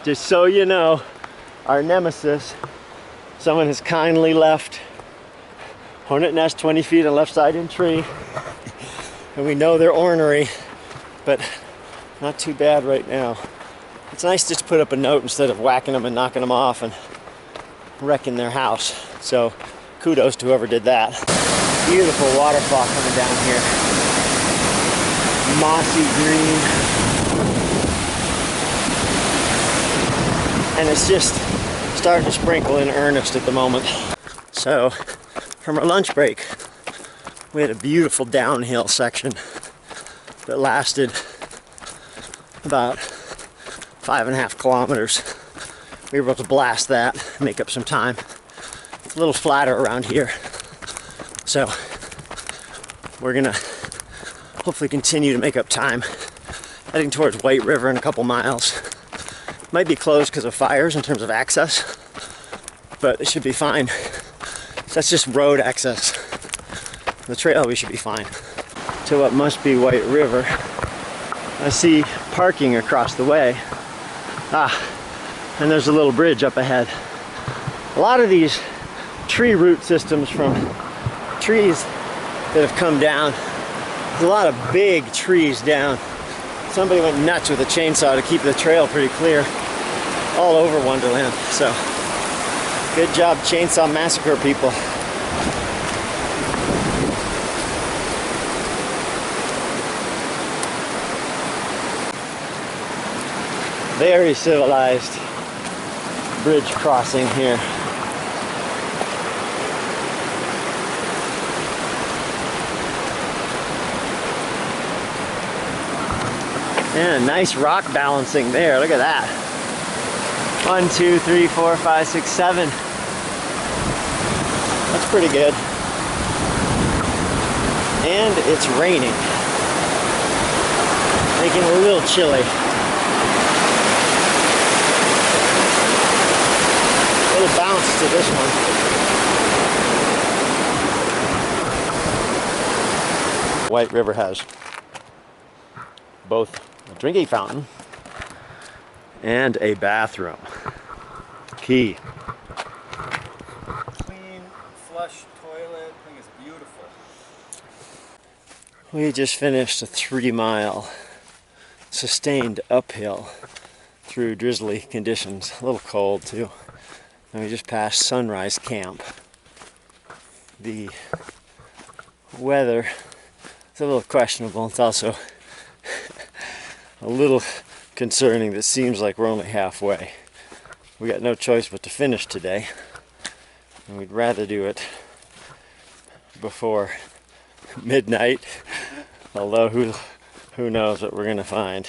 Just so you know, our nemesis. Someone has kindly left hornet nest 20 feet on left side in tree. And we know they're ornery, but not too bad right now. It's nice just to put up a note instead of whacking them and knocking them off and wrecking their house. So kudos to whoever did that. Beautiful waterfall coming down here. Mossy green. And it's just starting to sprinkle in earnest at the moment. So from our lunch break, we had a beautiful downhill section that lasted about 5.5 kilometers. We were able to blast that, make up some time. It's a little flatter around here. So we're gonna hopefully continue to make up time. Heading towards White River in a couple miles. Might be closed because of fires in terms of access, but it should be fine. So that's just road access. The trail, we should be fine. To what must be White River. I see parking across the way. And there's a little bridge up ahead. A lot of these tree root systems from trees that have come down. There's a lot of big trees down. It's somebody went nuts with a chainsaw to keep the trail pretty clear all over Wonderland. So, good job, Chainsaw Massacre people. Very civilized bridge crossing here. And a nice rock balancing there. Look at that. 1, 2, 3, 4, 5, 6, 7. That's pretty good. And it's raining. Making it a little chilly. A little bounce to this one. White River has both a drinking fountain and a bathroom. Key. Clean, flush toilet. I think it's beautiful. We just finished a 3-mile sustained uphill through drizzly conditions. A little cold too. And we just passed Sunrise Camp. The weather is a little questionable. It's also a little concerning that it seems like we're only halfway. We got no choice but to finish today. And we'd rather do it before midnight. Although who knows what we're gonna find.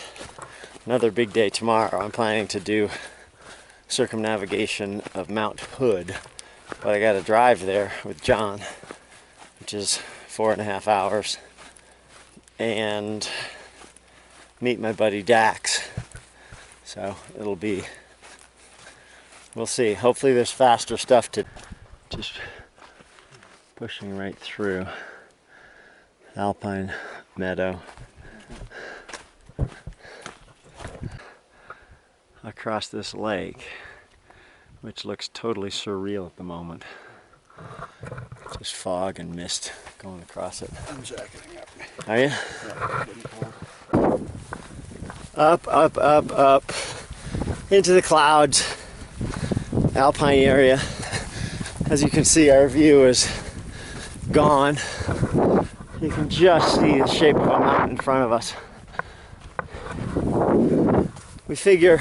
Another big day tomorrow. I'm planning to do circumnavigation of Mount Hood, but I got to drive there with John, which is 4.5 hours, and meet my buddy Dax. So it'll be, we'll see. Hopefully there's faster stuff to just pushing right through Alpine Meadow. Across this lake, which looks totally surreal at the moment. Just fog and mist going across it. I'm jacketing up. Are you? Yeah, getting cold. Up, up, up, up, into the clouds, Alpine area. As you can see, our view is gone. You can just see the shape of a mountain in front of us. We figure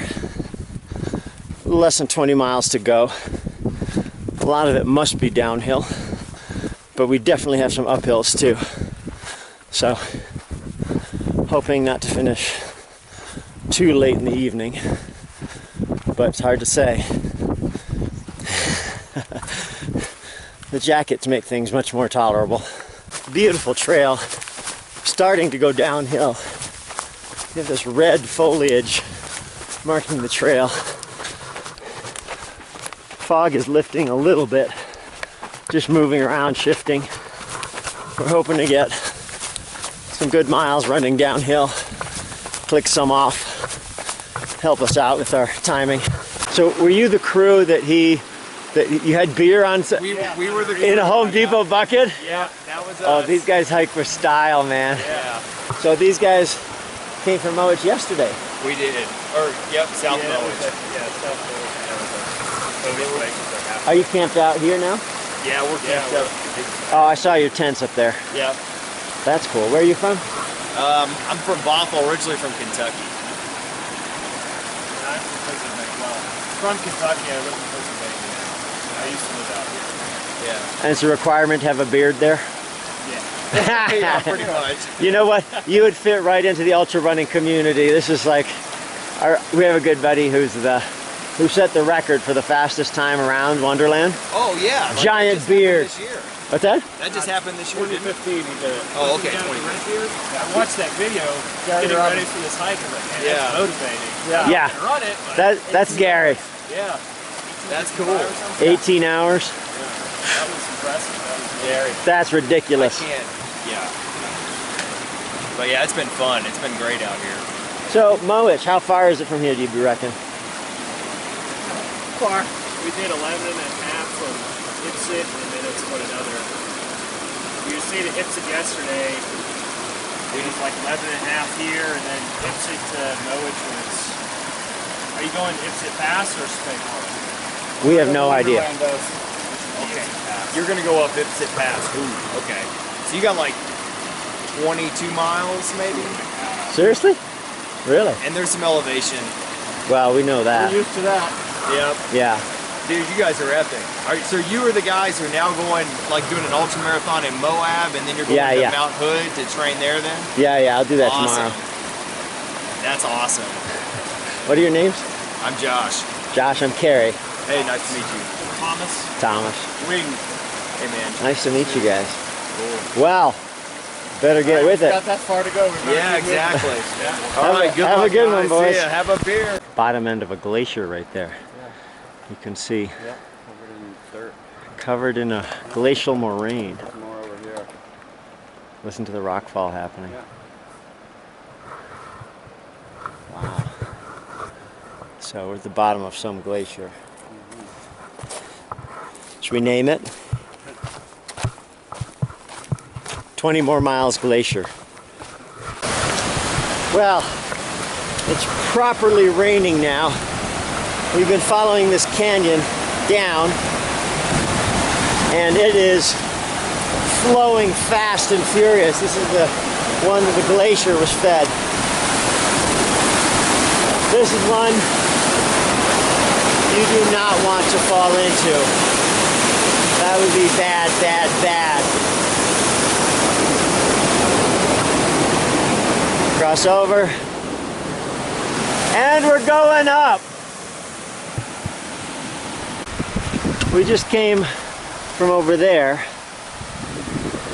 less than 20 miles to go. A lot of it must be downhill, but we definitely have some uphills too. So, hoping not to finish too late in the evening, but it's hard to say. The jackets make things much more tolerable. Beautiful trail, starting to go downhill. You have this red foliage marking the trail. Fog is lifting a little bit, just moving around, shifting. We're hoping to get some good miles running downhill, click some off, help us out with our timing. So were you the crew that you had beer on We were the in a Home Depot bucket? Yeah, that was us. Oh, these guys hike for style, man. Yeah, So these guys came from Mowich yesterday. we did. Or, yep, South Yeah, Mowich. Are you camped out here now? Yeah, we're camped up. Oh, I saw your tents up there. Yeah. That's cool. Where are you from? I'm from Bothell, originally from Kentucky. I'm from Kentucky. I live in Pennsylvania. I used to live out here. Yeah. And it's a requirement to have a beard there? Yeah, pretty much. You know what? You would fit right into the ultra running community. This is like, we have a good buddy who set the record for the fastest time around Wonderland. Oh, yeah. Giant beard. This year. What's that? That just happened this year, didn't it? 2015 he did it. Oh, okay. Down at 20. the Red Deer. I watched that video getting ready for this hike. I'm like, man, Yeah. that's motivating. Yeah. I can run it. But That's Gary. yeah. That's cool. 18 hours. That was impressive. That was Gary. That's ridiculous. I can't. Yeah. But yeah, it's been fun. It's been great out here. So, Mowich, how far is it from here, do you reckon? far. We did 11 and a half from Ipsit, and then it's what another. We just stayed at Ipsit yesterday, It's like 11 and a half here, and then Ipsit to Mowich was... Are you going Ipsit Pass or Spake Park? We have no idea. Okay. You're going to go up Ipsit Pass. Ooh, okay. So you got like 22 miles, maybe? Seriously? Really? And there's some elevation. Well, we know that. We're used to that. Yep. Yeah. Dude, you guys are epic. So you are the guys who are now going, like doing an ultra marathon in Moab, and then you're going to Mount Hood to train there then? Yeah, I'll do that tomorrow. That's awesome. What are your names? I'm Josh. Josh, I'm Carrie. Hey, nice to meet you. Thomas. Wing. Hey, man. Nice to meet you guys. Cool. Well, better get with it. Got that far to go. Yeah, exactly. All right, good have luck, a good one, guys. boys. See ya. Have a beer. Bottom end of a glacier right there. You can see Yeah, covered in dirt. covered in a glacial moraine. More over here. Listen to the rockfall happening. Yeah. Wow. So we're at the bottom of some glacier. Should we name it? 20 more miles glacier. Well, it's properly raining now. We've been following this canyon down, and it is flowing fast and furious. This is the one that the glacier was fed. This is one you do not want to fall into. That would be bad, bad, bad. Cross over. And we're going up. We just came from over there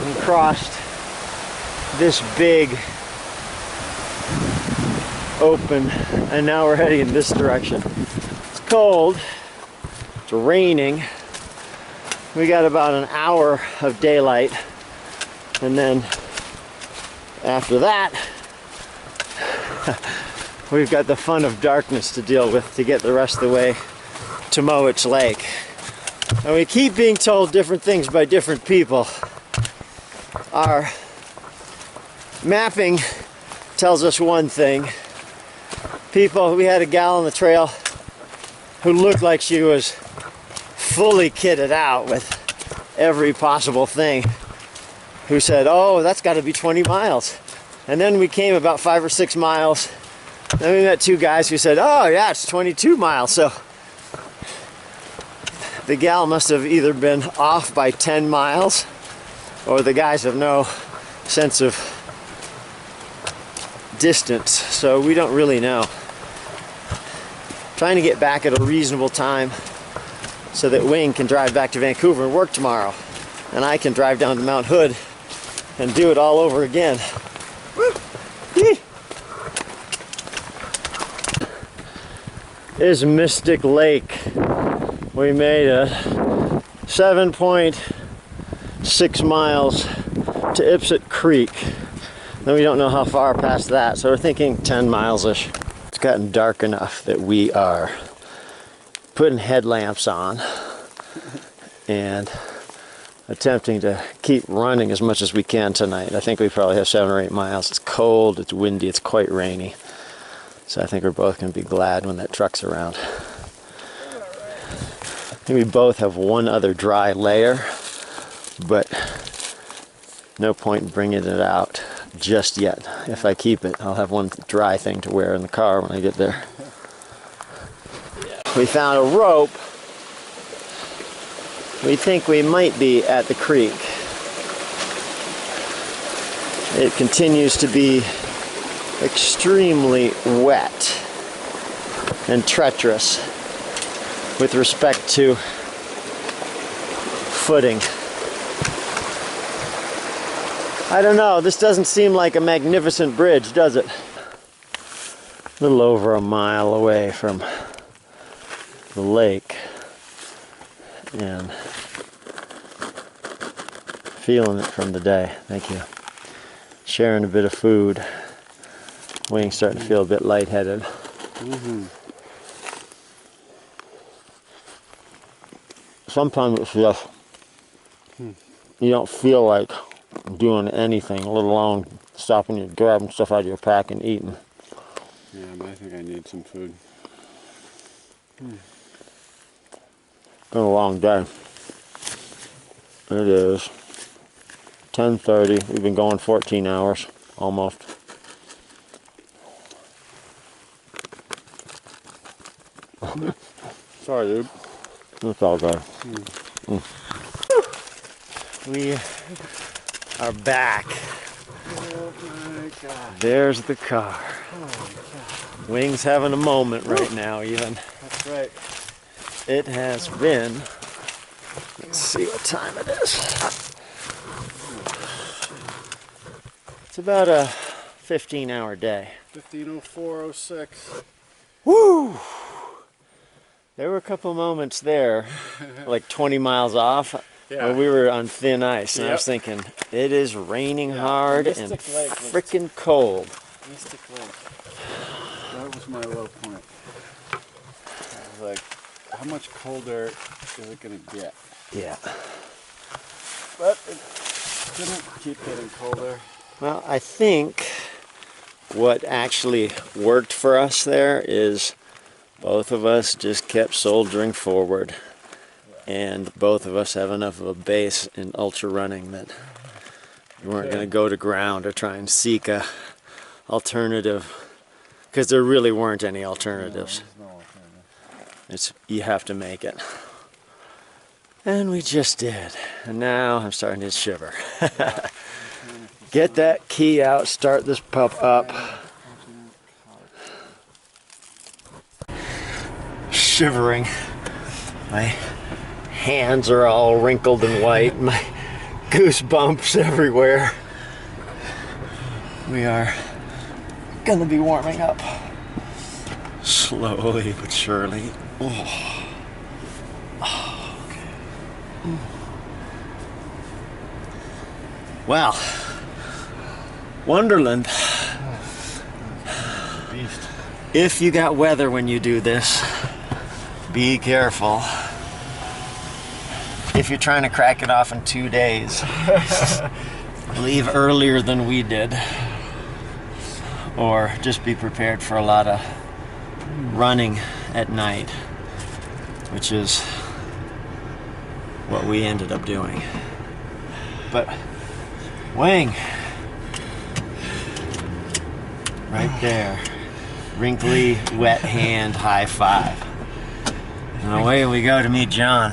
and crossed this big open, and now we're heading in this direction. It's cold, it's raining. We got about an hour of daylight, and then after that we've got the fun of darkness to deal with to get the rest of the way to Mowich Lake. And we keep being told different things by different people. Our mapping tells us one thing. We had a gal on the trail who looked like she was fully kitted out with every possible thing, who said, oh, that's got to be 20 miles. And then we came about 5 or 6 miles. Then we met two guys who said, oh yeah, it's 22 miles. So the gal must have either been off by 10 miles, or the guys have no sense of distance. So we don't really know. Trying to get back at a reasonable time so that Wing can drive back to Vancouver and work tomorrow, and I can drive down to Mount Hood and do it all over again. Woo! Yee! Is Mystic Lake. We made it 7.6 miles to Ipsit Creek. Then we don't know how far past that, so we're thinking 10 miles-ish. It's gotten dark enough that we are putting headlamps on and attempting to keep running as much as we can tonight. I think we probably have 7 or 8 miles. It's cold, it's windy, it's quite rainy. So I think we're both going to be glad when that truck's around. I think we both have one other dry layer, but no point in bringing it out just yet. If I keep it, I'll have one dry thing to wear in the car when I get there. We found a rope. We think we might be at the creek. It continues to be extremely wet and treacherous with respect to footing. I don't know, this doesn't seem like a magnificent bridge, does it? A little over a mile away from the lake, and feeling it from the day. Thank you. Sharing a bit of food. Wing's starting to feel a bit lightheaded. Sometimes it's just, you don't feel like doing anything, let alone stopping and grabbing stuff out of your pack and eating. Yeah, but I think I need some food. Been a long day. It is 10:30. We've been going 14 hours, almost. Sorry, dude. It's all good. We are back. Oh my God. There's the car. Wing's having a moment right now, even. That's right. It has been, let's see what time it is. It's about a 15-hour day. 15:04:06. Woo! There were a couple moments there, like 20 miles off, Yeah. where we were on thin ice, and I Yep. was thinking, it is raining Yeah, hard and Mystic Lake was- freaking cold. Mystic Lake. That was my low point. I was like, how much colder is it gonna get? Yeah. But it didn't keep getting colder. Well, I think what actually worked for us there is both of us just kept soldiering forward, and both of us have enough of a base in ultra running that we weren't going to go to ground or try and seek a alternative, because there really weren't any alternatives. It's, you have to make it. And we just did. And now I'm starting to shiver. Get that key out, start this pup up. Shivering. My hands are all wrinkled and white. My goosebumps everywhere. We are gonna be warming up. Slowly but surely. Oh. Okay. Well, Wonderland. Beast. If you got weather when you do this, be careful. If you're trying to crack it off in 2 days, leave earlier than we did. Or just be prepared for a lot of running at night, which is what we ended up doing. But Wing, right there, wrinkly, wet hand high five. And away we go to meet John.